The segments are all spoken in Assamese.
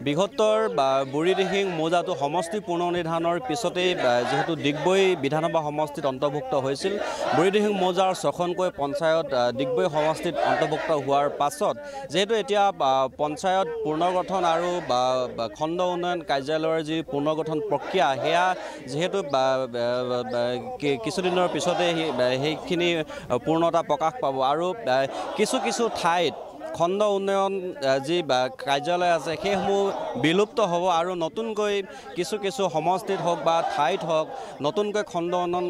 বৃহত্তৰ বুঢ়ীদিহিং মৌজাটো সমষ্টি পুনৰ্নিৰ্ধাৰণৰ পিছতেই যেহেতু ডিগবৈ বিধানসভা সমষ্টিত অন্তৰ্ভুক্ত হৈছিল বুঢ়ীদিহিং মৌজাৰ 6খনকৈ পঞ্চায়ত ডিগবৈ সমষ্টিত অন্তৰ্ভুক্ত হোৱাৰ পাছত যেহেতু এতিয়া পঞ্চায়ত পুনৰ্গঠন আৰু খণ্ড উন্নয়ন কাৰ্যালয়ৰ যি পুনৰ্গঠন প্ৰক্ৰিয়া সেয়া যেহেতু কিছুদিনৰ পিছতে সেইখিনি পূৰ্ণতা প্ৰকাশ পাব আৰু কিছু ঠাইত খণ্ড উন্নয়ন যি কাৰ্যালয় আছে সেইসমূহ বিলুপ্ত হ'ব আৰু নতুনকৈ কিছু সমষ্টিত হওক বা ঠাইত হওক নতুনকৈ খণ্ড উন্নয়ন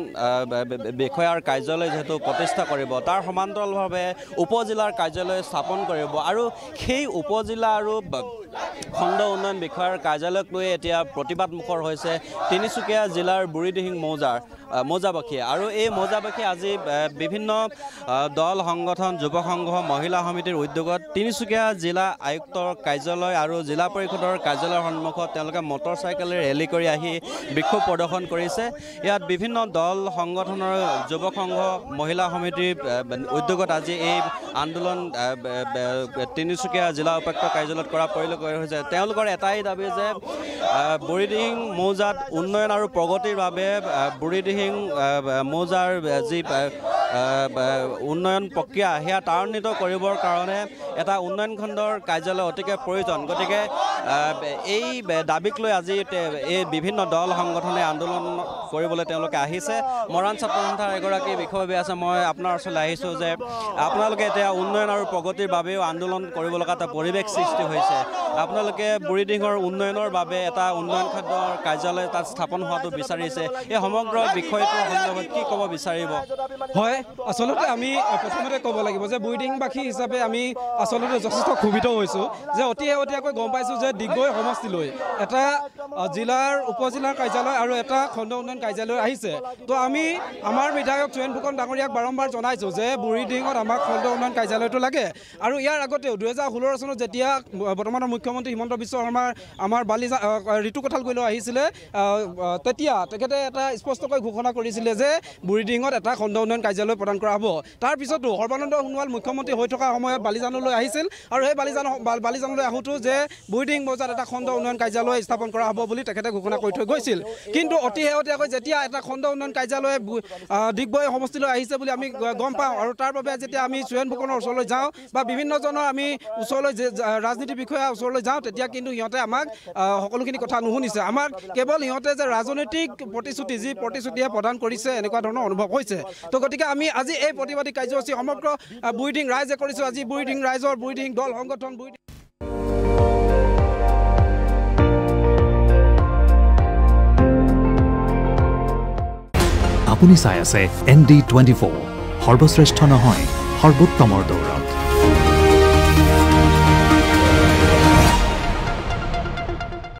বিষয়াৰ কাৰ্যালয় যেহেতু প্ৰতিষ্ঠা কৰিব তাৰ সমান্তৰালভাৱে উপজিলাৰ কাৰ্যালয় স্থাপন কৰিব আৰু সেই উপজিলা আৰু খণ্ড উন্নয়ন বিষয়াৰ কাৰ্যালয়ক লৈ এতিয়া প্ৰতিবাদমুখৰ হৈছে তিনিচুকীয়া জিলাৰ বুঢ়ীদিহিং মৌজাবাসীয়ে আৰু এই মৌজাবাসীয়ে আজি বিভিন্ন দল সংগঠন যুৱ সংঘ মহিলা সমিতিৰ উদ্যোগত তিনিচুকীয়া জিলা আয়ুক্তৰ কাৰ্যালয় আৰু জিলা পৰিষদৰ কাৰ্যালয়ৰ সন্মুখত তেওঁলোকে মটৰচাইকেলেৰে ৰেলী কৰি আহি বিক্ষোভ প্ৰদৰ্শন কৰিছে ইয়াত বিভিন্ন দল সংগঠনৰ যুৱ সংঘ মহিলা সমিতিৰ উদ্যোগত আজি এই আন্দোলন তিনিচুকীয়া জিলা উপায়ুক্ত কাৰ্যালয়ত কৰা পৰিলক্ষিত হৈছে তেওঁলোকৰ এটাই দাবী যে বুঢ়ীদিহিং মৌজাত উন্নয়ন আৰু প্ৰগতিৰ বাবে বুঢ়ীদিহিং মৌজাৰ যি উন্নয়ন প্ৰক্ৰিয়া সেয়া ত্বৰান্বিত কৰিবৰ কাৰণে এটা উন্নয়ন খণ্ডৰ কাৰ্যালয় অতিকে প্ৰয়োজন গতিকে এই দাবীক লৈ আজি এই বিভিন্ন দল সংগঠনে আন্দোলন কৰিবলৈ তেওঁলোকে আহিছে মৰাণ ছাত্ৰ সন্থাৰ এগৰাকী বিষয়ববী আছে মই আপোনাৰ ওচৰলৈ আহিছোঁ যে আপোনালোকে এতিয়া উন্নয়ন আৰু প্ৰগতিৰ বাবেও আন্দোলন কৰিব লগা এটা পৰিৱেশ সৃষ্টি হৈছে আপোনালোকে বুঢ়ীদিহিঙৰ উন্নয়নৰ বাবে এটা উন্নয়ন খণ্ডৰ কাৰ্যালয় তাত স্থাপন হোৱাটো বিচাৰিছে এই সমগ্ৰ বিষয়টোৰ সন্দৰ্ভত কি ক'ব বিচাৰিব হয় আসলতে আমি প্ৰথমতে ক'ব লাগিব যে বুঢ়ীদিহিংবাসী হিচাপে আমি আসলতে যথেষ্ট ক্ষোভিত হৈছোঁ যে অতিকৈ গম পাইছোঁ যে ডিগবৈ সমষ্টিলৈ এটা জিলাৰ উপজিলাৰ কাৰ্যালয় আৰু এটা খণ্ড উন্নয়ন কাৰ্যালয় আহিছে তো আমি আমাৰ বিধায়ক চুৰেণ ফুকন ডাঙৰীয়াক বাৰম্বাৰ জনাইছোঁ যে বুঢ়ীদিহিঙত আমাক খণ্ড উন্নয়ন কাৰ্যালয়টো লাগে আৰু ইয়াৰ আগতেও 2016 চনত যেতিয়া বৰ্তমানৰ মুখ্যমন্ত্ৰী হিমন্ত বিশ্ব শৰ্মাৰ আমাৰ ঋতু কঠালগুৰিলৈ আহিছিলে তেতিয়া তেখেতে এটা স্পষ্টকৈ ঘোষণা কৰিছিলে যে বুঢ়ীদিহিঙত এটা খণ্ড উন্নয়ন কাৰ্যালয় প্ৰদান কৰা হ'ব তাৰপিছতো সৰ্বানন্দ সোণোৱাল মুখ্যমন্ত্ৰী হৈ থকা সময়ত বালিজানলৈ আহিছিল আৰু সেই বালিজানলৈ আহোঁতেও যে বুঢ়ীদিহিং মৌজাত এটা খণ্ড উন্নয়ন কাৰ্যালয় স্থাপন কৰা হ'ব বুলি তেখেতে ঘোষণা কৰি থৈ গৈছিল কিন্তু অতি শেহতীয়াকৈ যেতিয়া এটা খণ্ড উন্নয়ন কাৰ্যালয় ডিগবৈ সমষ্টিলৈ আহিছে বুলি আমি গম পাওঁ আৰু তাৰ বাবে যেতিয়া আমি চুৰেণ ফুকনৰ ওচৰলৈ যাওঁ বা বিভিন্নজনৰ আমি ওচৰলৈ ৰাজনীতি বিষয়াৰ ওচৰলৈ যাওঁ তেতিয়া কিন্তু সিহঁতে আমাক সকলোখিনি কথা নুশুনিছে আমাক কেৱল সিহঁতে যে ৰাজনৈতিক প্ৰতিশ্ৰুতিয়ে প্ৰদান কৰিছে এনেকুৱা ধৰণৰ অনুভৱ হৈছে তো গতিকে আমি আজি এই প্ৰতিবাদী কাৰ্যসূচী সমগ্ৰ বুঢ়ীদিহিং ৰাইজে কৰিছোঁ আজি বুঢ়ীদিহিং ৰাইজৰ বুঢ়ীদিহিং দল সংগঠন আপুনি চাই আছে ND24 সৰ্বশ্ৰেষ্ঠ নহয় সৰ্বোত্তমৰ দৌৰ